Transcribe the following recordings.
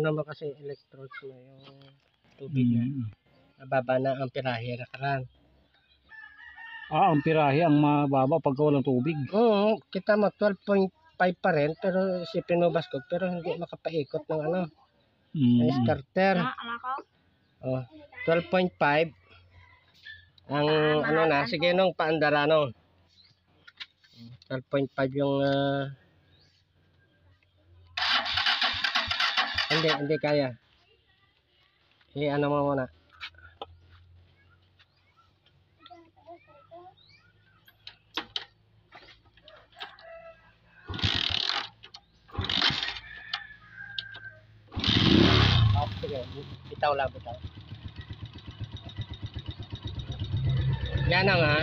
naman kasi electrodes mo yung tubig na. Nababa na ang pirahe na karan. Ang pirahe ang mababa pagka walang tubig. Oo, kita mo 12.5 pa rin, pero isipin mo baskog, pero hindi makapaikot ng ano. Starter. Oh, 12.5. Ang ano na, sige nung paandara no. 12.5 yung hindi kaya. Ano mo muna. Sige, bitaw lang, bitaw. Yan na nga.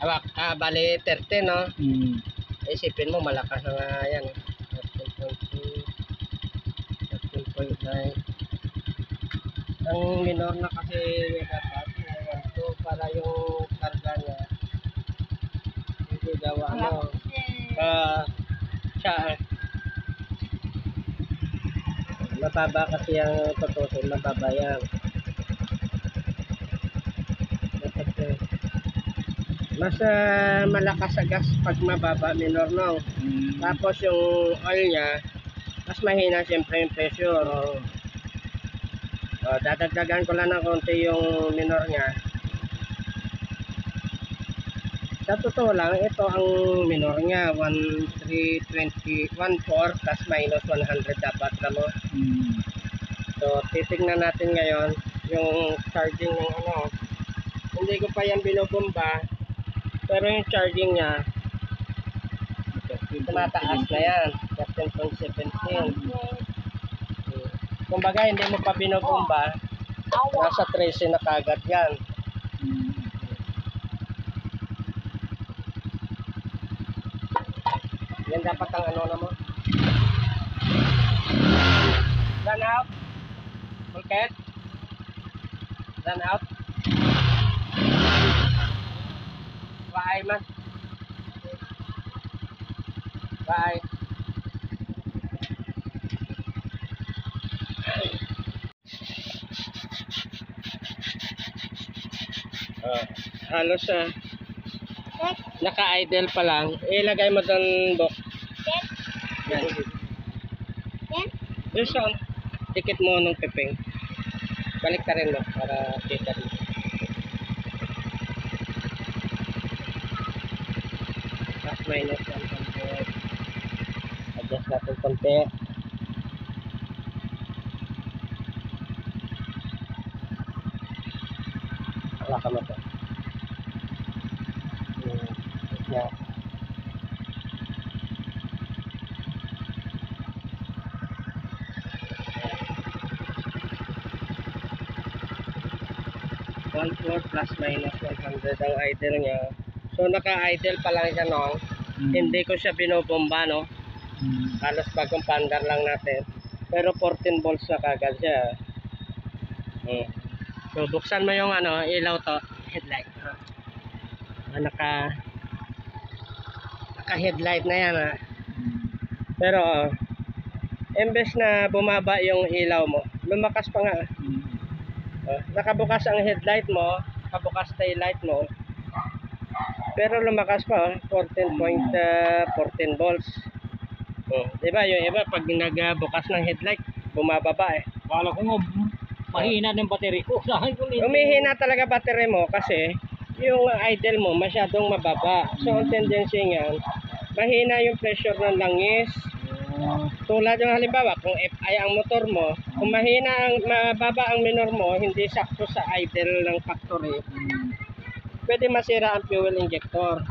Awak, bali 13 no? Isipin mo, malakas na nga yan. 13.2, 13.9. Ang minor na kasi dapat, para yung karga niya, hindi gawa ano. Siya, mababa kasi ang tutusin, mababa yan. Mas malakas sa gas pag mababa, minor no. Tapos yung oil niya, mas mahina siyempre yung pressure. Dadagdagan ko lang ng konti yung minor niya. Sa totoo lang, ito ang minor niya, 1320, 14 plus minus 100 dapat mo. So, titignan natin ngayon yung charging ng ano. Hindi ko pa yan binubomba, pero yung charging niya, tumataas na yan, 13.17. Kumbaga, hindi mo pa binubomba, nasa 13 na kagad yan. Yan dapat ang ano na mo. Run out. Bulkhead. Run out. Bye, man. Bye. Halos naka-idle pa lang. Ilagay mo doon, Bok. Yan. Yung saan? Tikit mo nung piping. Balik ka rin mo para kita rin. Plus minus 100. Adjust natin konti. Wala ka mo to. Yeah. Plus minus 100 ang idle niya. So naka-idle pa lang siya no. Hindi ko siya binobomba no. Halos bagong pandar lang natin. Pero 14 volts na kagad siya. So buksan mo yung ano, ilaw to, headlight. Naka headlight na yan pero imbes na bumaba yung ilaw mo, lumakas pa nga. Nakabukas ang headlight mo, nakabukas tail light mo, pero lumakas pa 14.14 volts. Diba yung iba pag nagbukas ng headlight bumababa Kala ko nga mahina ng battery ko. Umihina talaga battery mo kasi yung idle mo masyadong mababa. So ang tendency niyan, mahina yung pressure ng langis. Tulad yung halimbawa, kung FI ang motor mo, kung mababa ang minor mo, hindi sakto sa idle ng factory, pwede masira ang fuel injector.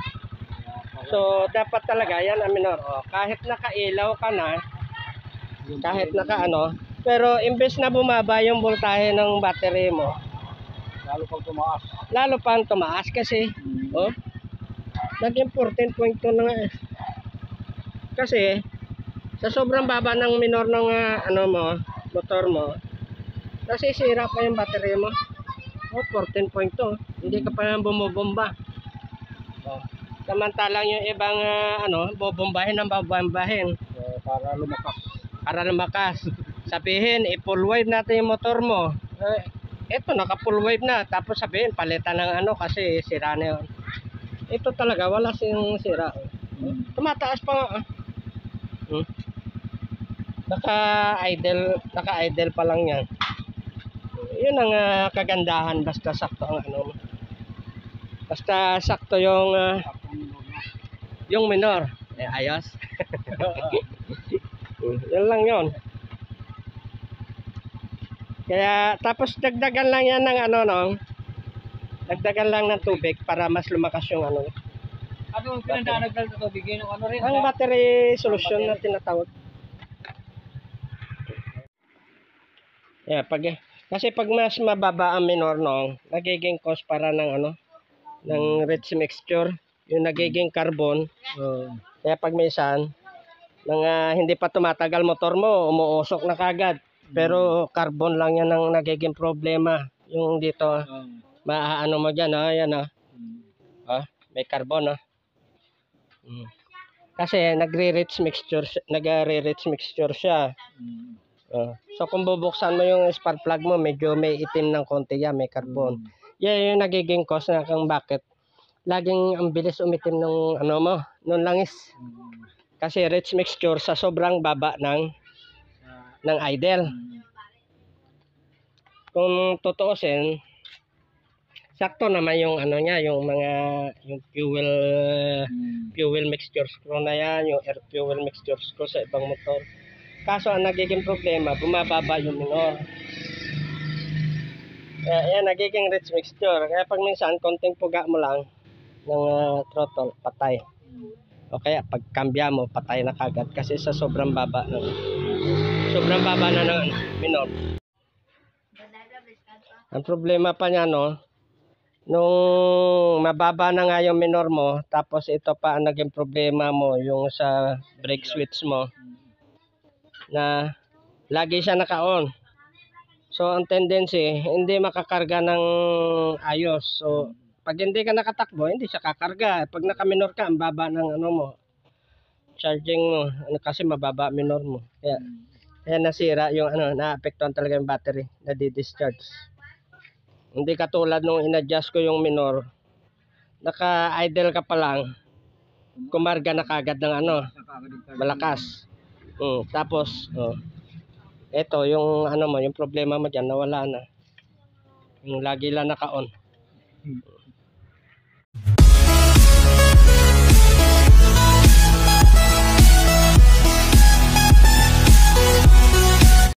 So dapat talaga yan ang minor. Kahit nakailaw ka na, kahit naka ano, pero imbes na bumaba yung voltahe ng battery mo, Lalo pang tumaas. lalo pang tumaas kasi naging 14.2 na nga kasi sa sobrang baba ng minor ng ano mo, motor mo, nasisira pa yung battery mo. 14.2, hindi ka pa bumubomba. Samantalang yung ibang ano, bobombahin ng babombahin. para lumakas. Para lumakas. Sabihin, i-full wave natin yung motor mo. Ito, naka-full wave na. Tapos sabihin, palitan ng ano kasi sira na yun. Ito talaga, wala siyang sira. Tumataas pa nga. Naka-idle pa lang yan. Yun ang kagandahan, basta sakto ang ano mo. Basta sakto yung minor. Ayos. Yun lang yun. Kaya tapos dagdagan lang yan ng ano no. Dagdagan lang ng tubig para mas lumakas yung ano. Ano pinadaanan ng tubig yun? Ano rin? Ang battery solution na tinatawag. Kasi pag mas mababa ang minor no, nagiging cause para ng ano ng rich mixture, yung nagiging carbon. Kaya pag minsan hindi pa tumatagal motor mo, umuusok na kagad. Pero carbon lang yan ang nagiging problema. Yung dito, maaano mo dyan, yan may carbon, Kasi nagre-rich mixture siya. So kung bubuksan mo yung spark plug mo, medyo may itim ng konti yan, may carbon. Yan yung nagiging cause na kung bakit laging ang bilis umitim ng ano mo, nung langis. Kasi rich mixture sa sobrang baba ng idle. Kung tutuusin, sakto naman yung ano niya, yung fuel mixture screw na yan, yung air fuel mixture screw sa ibang motor. Kaso ang nagiging problema, bumababa yung minor. Yan, nagiging rich mixture. Kaya pag minsan, konting puga mo lang ng throttle, patay. O kaya pag kambya mo, patay na kagad kasi sa sobrang baba na ng minor. Ang problema pa niya no, nung mababa na nga yung minor mo, tapos ito pa ang naging problema mo, yung sa brake switch mo, na lagi siya naka-on. So ang tendency, hindi makakarga ng ayos. So pag hindi ka nakatakbo, hindi siya kakarga. Pag naka-minor ka, ang baba ng ano mo, charging mo, kasi mababa minor mo. Kaya nasira yung ano, naapektuhan talaga yung battery, nadi-discharge. Hindi katulad nung in-adjust ko yung minor, naka-idle ka pa lang, kumarga na kagad ng ano, malakas. Tapos, ito yung ano mo, yung problema mo dyan, nawala na. Yung lagi lang naka-on.